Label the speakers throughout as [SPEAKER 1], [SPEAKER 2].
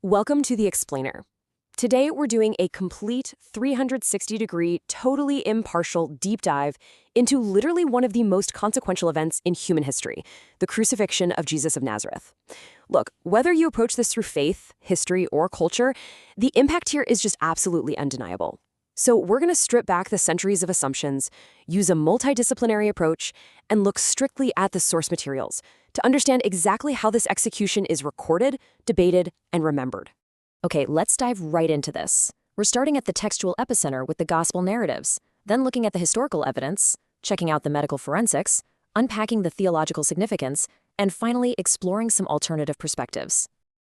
[SPEAKER 1] Welcome to The Explainer. Today we're doing a complete 360-degree, totally impartial deep dive into literally one of the most consequential events in human history, the crucifixion of Jesus of Nazareth. Look, whether you approach this through faith, history, or culture, the impact here is just absolutely undeniable. So we're going to strip back the centuries of assumptions, use a multidisciplinary approach, and look strictly at the source materials to understand exactly how this execution is recorded, debated, and remembered. Okay, let's dive right into this. We're starting at the textual epicenter with the gospel narratives, then looking at the historical evidence, checking out the medical forensics, unpacking the theological significance, and finally exploring some alternative perspectives.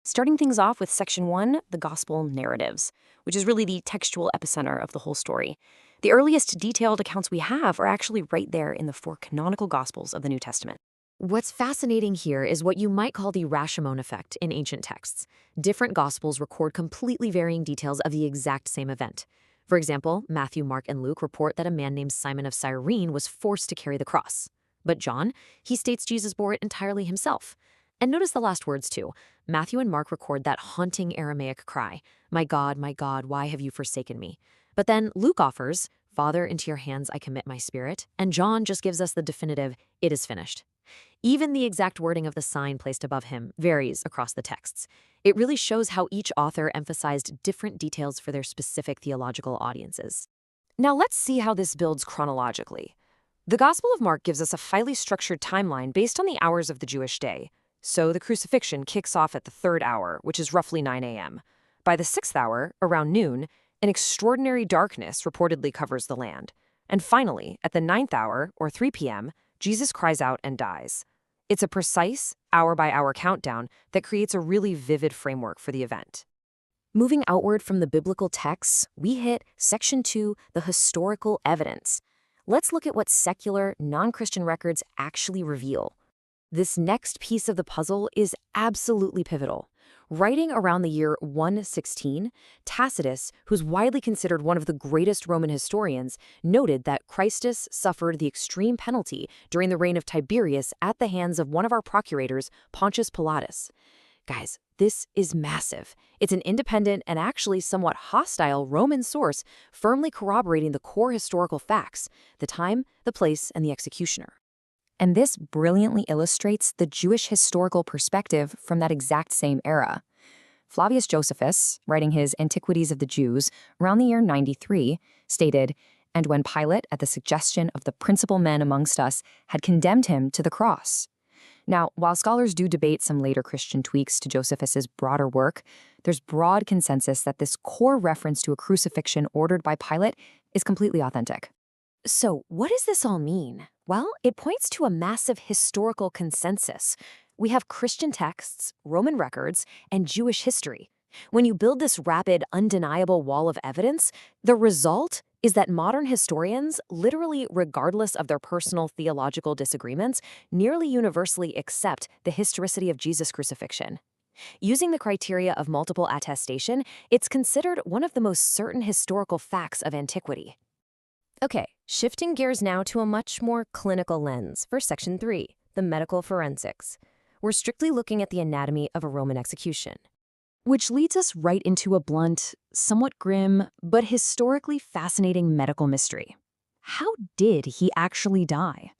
[SPEAKER 1] Starting things off with Section 1, the Gospel Narratives, which is really the textual epicenter of the whole story. The earliest detailed accounts we have are actually right there in the four canonical Gospels of the New Testament. What's fascinating here is what you might call the Rashomon effect in ancient texts. Different Gospels record completely varying details of the exact same event. For example, Matthew, Mark, and Luke report that a man named Simon of Cyrene was forced to carry the cross. But John, he states Jesus bore it entirely himself. And notice the last words, too. Matthew and Mark record that haunting Aramaic cry, my God, why have you forsaken me?" But then Luke offers, "Father, into your hands I commit my spirit," and John just gives us the definitive, "It is finished." Even the exact wording of the sign placed above him varies across the texts. It really shows how each author emphasized different details for their specific theological audiences. Now let's see how this builds chronologically. The Gospel of Mark gives us a highly structured timeline based on the hours of the Jewish day. So the crucifixion kicks off at the 3rd hour, which is roughly 9 a.m. By the 6th hour, around noon, an extraordinary darkness reportedly covers the land. And finally, at the 9th hour, or 3 p.m., Jesus cries out and dies. It's a precise, hour-by-hour countdown that creates a really vivid framework for the event. Moving outward from the biblical texts, we hit Section 2, the historical evidence. Let's look at what secular, non-Christian records actually reveal. This next piece of the puzzle is absolutely pivotal. Writing around the year 116, Tacitus, who's widely considered one of the greatest Roman historians, noted that Christus suffered the extreme penalty during the reign of Tiberius at the hands of one of our procurators, Pontius Pilatus. Guys, this is massive. It's an independent and actually somewhat hostile Roman source firmly corroborating the core historical facts, the time, the place, and the executioner. And this brilliantly illustrates the Jewish historical perspective from that exact same era. Flavius Josephus, writing his Antiquities of the Jews around the year 93, stated, "And when Pilate, at the suggestion of the principal men amongst us, had condemned him to the cross." Now, while scholars do debate some later Christian tweaks to Josephus's broader work, there's broad consensus that this core reference to a crucifixion ordered by Pilate is completely authentic. So, what does this all mean? Well, it points to a massive historical consensus. We have Christian texts, Roman records, and Jewish history. When you build this rapid, undeniable wall of evidence, the result is that modern historians, literally regardless of their personal theological disagreements, nearly universally accept the historicity of Jesus' crucifixion. Using the criteria of multiple attestation, it's considered one of the most certain historical facts of antiquity. Okay, shifting gears now to a much more clinical lens for Section 3, the medical forensics. We're strictly looking at the anatomy of a Roman execution, which leads us right into a blunt, somewhat grim, but historically fascinating medical mystery. How did he actually die?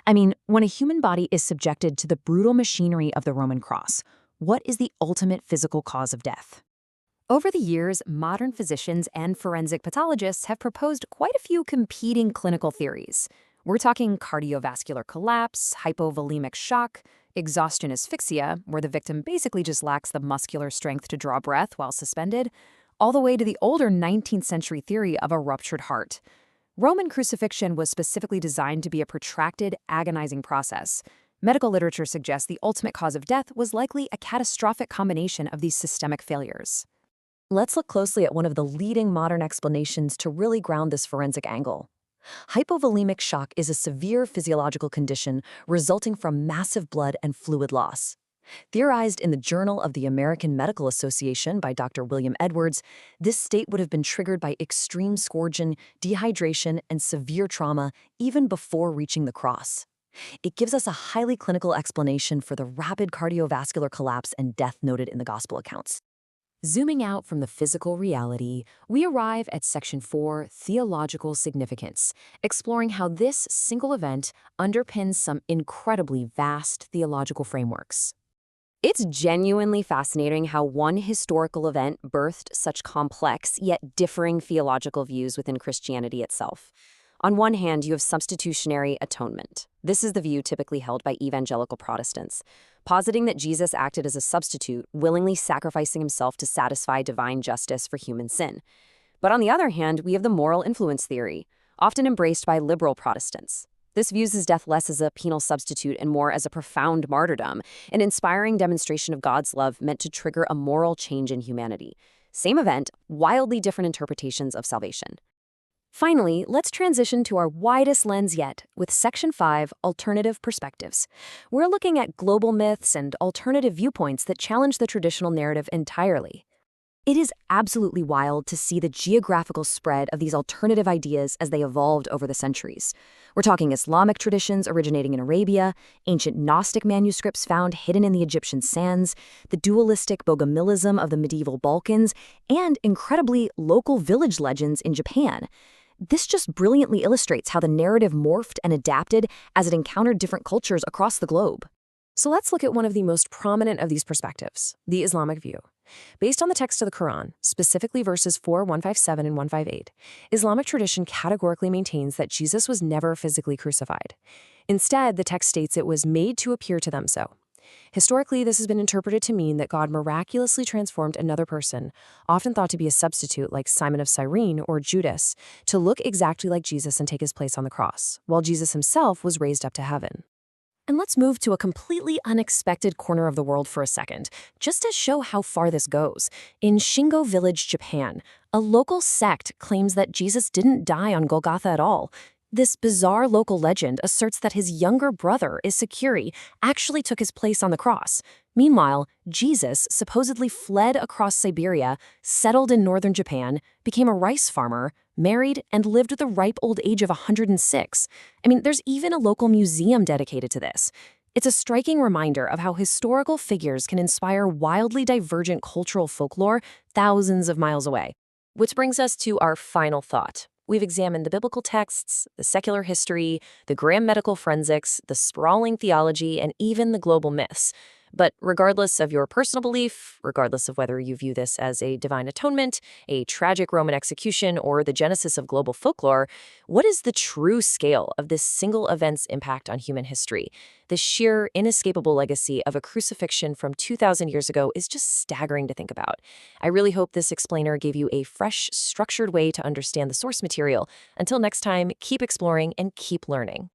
[SPEAKER 1] I mean, when a human body is subjected to the brutal machinery of the Roman cross, what is the ultimate physical cause of death? Over the years, modern physicians and forensic pathologists have proposed quite a few competing clinical theories. We're talking cardiovascular collapse, hypovolemic shock, exhaustion asphyxia, where the victim basically just lacks the muscular strength to draw breath while suspended, all the way to the older 19th century theory of a ruptured heart. Roman crucifixion was specifically designed to be a protracted, agonizing process. Medical literature suggests the ultimate cause of death was likely a catastrophic combination of these systemic failures. Let's look closely at one of the leading modern explanations to really ground this forensic angle. Hypovolemic shock is a severe physiological condition resulting from massive blood and fluid loss. Theorized in the Journal of the American Medical Association by Dr. William Edwards, this state would have been triggered by extreme scourging, dehydration, and severe trauma even before reaching the cross. It gives us a highly clinical explanation for the rapid cardiovascular collapse and death noted in the gospel accounts. Zooming out from the physical reality, we arrive at Section 4, Theological Significance, exploring how this single event underpins some incredibly vast theological frameworks. It's genuinely fascinating how one historical event birthed such complex yet differing theological views within Christianity itself. On one hand, you have substitutionary atonement. This is the view typically held by evangelical Protestants, positing that Jesus acted as a substitute, willingly sacrificing himself to satisfy divine justice for human sin. But on the other hand, we have the moral influence theory, often embraced by liberal Protestants. This views his death less as a penal substitute and more as a profound martyrdom, an inspiring demonstration of God's love meant to trigger a moral change in humanity. Same event, wildly different interpretations of salvation. Finally, let's transition to our widest lens yet with Section 5, Alternative Perspectives. We're looking at global myths and alternative viewpoints that challenge the traditional narrative entirely. It is absolutely wild to see the geographical spread of these alternative ideas as they evolved over the centuries. We're talking Islamic traditions originating in Arabia, ancient Gnostic manuscripts found hidden in the Egyptian sands, the dualistic bogomilism of the medieval Balkans, and incredibly local village legends in Japan. This just brilliantly illustrates how the narrative morphed and adapted as it encountered different cultures across the globe. So let's look at one of the most prominent of these perspectives, the Islamic view. Based on the text of the Quran, specifically verses 4:157 and 158, Islamic tradition categorically maintains that Jesus was never physically crucified. Instead, the text states it was made to appear to them so. Historically, this has been interpreted to mean that God miraculously transformed another person, often thought to be a substitute like Simon of Cyrene or Judas, to look exactly like Jesus and take his place on the cross, while Jesus himself was raised up to heaven. And let's move to a completely unexpected corner of the world for a second, just to show how far this goes. In Shingo Village, Japan, a local sect claims that Jesus didn't die on Golgotha at all. This bizarre local legend asserts that his younger brother, Isakuri, actually took his place on the cross. Meanwhile, Jesus supposedly fled across Siberia, settled in northern Japan, became a rice farmer, married, and lived to the ripe old age of 106. There's even a local museum dedicated to this. It's a striking reminder of how historical figures can inspire wildly divergent cultural folklore thousands of miles away. Which brings us to our final thought. We've examined the biblical texts, the secular history, the grim medical forensics, the sprawling theology, and even the global myths. But regardless of your personal belief, regardless of whether you view this as a divine atonement, a tragic Roman execution, or the genesis of global folklore, what is the true scale of this single event's impact on human history? The sheer, inescapable legacy of a crucifixion from 2,000 years ago is just staggering to think about. I really hope this explainer gave you a fresh, structured way to understand the source material. Until next time, keep exploring and keep learning.